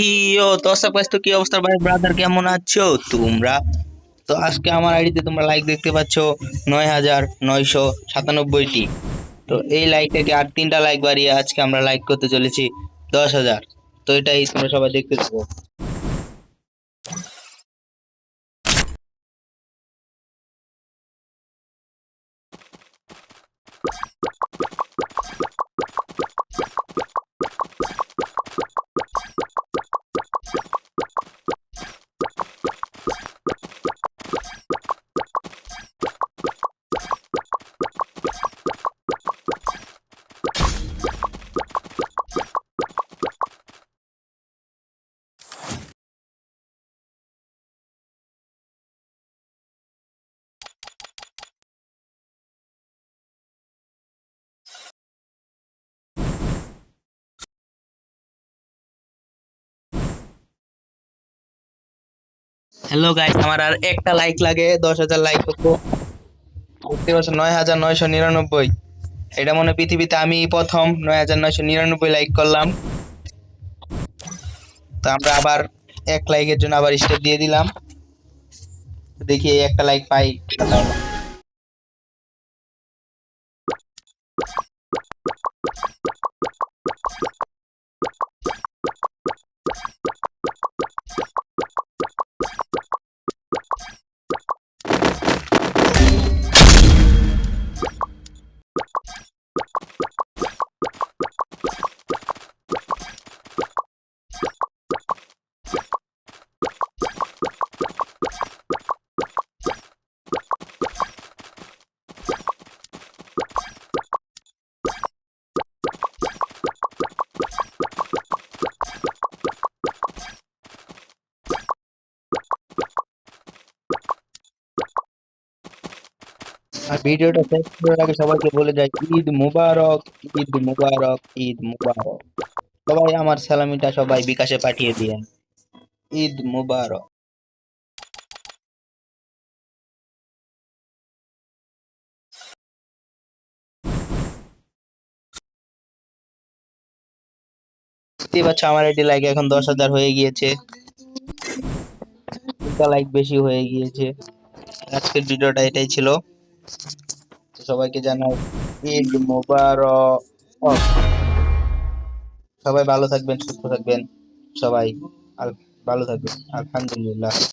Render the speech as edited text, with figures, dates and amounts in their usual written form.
ইয়ো দশা পাঁচ, তো কি অবস্থা ভাই ব্রাদার, কেমন আছো তোমরা? তো আজকে আমার আইডিতে তোমরা লাইক দেখতে পাচ্ছ 9,997টি। তো এই লাইকটাকে আর 3টা লাইক বাড়িয়ে আজকে আমরা লাইক করতে চলেছি 10,000। তো এটাই তোমরা সবাই দেখতে থাকো। হ্যালো গাইস, আমার আর একটা লাইক লাগে 10,000 লাইক করবো। দেখতে পাচ্ছ 9,999। এটা মনে হয় পৃথিবীতে আমি প্রথম 9,999 লাইক করলাম। তো আমরা আবার এক লাইকের জন্য আবার স্টেপ দিয়ে দিলাম। দেখি এই একটা লাইক পাই। আর ভিডিওটা শেষ করার আগে সবাইকে বলে যাই, ঈদ মুবারক, ঈদ মুবারক, ঈদ মুবারক। সবাই আমার সালামিটা সবাই বিকাশে পাঠিয়ে দিয়েন। ঈদ মুবারক। দেখতেই পাচ্ছ আমার এটি লাইক এখন 10,000 হয়ে গিয়েছে। 2টা লাইক বেশি হয়ে গিয়েছে। আজকের ভিডিওটা এটাই ছিল। তো সবাইকে জানাই ঈদ মুবারক। সবাই ভালো থাকবেন, সুস্থ থাকবেন। সবাই ভালো থাকবেন। আলহামদুলিল্লাহ।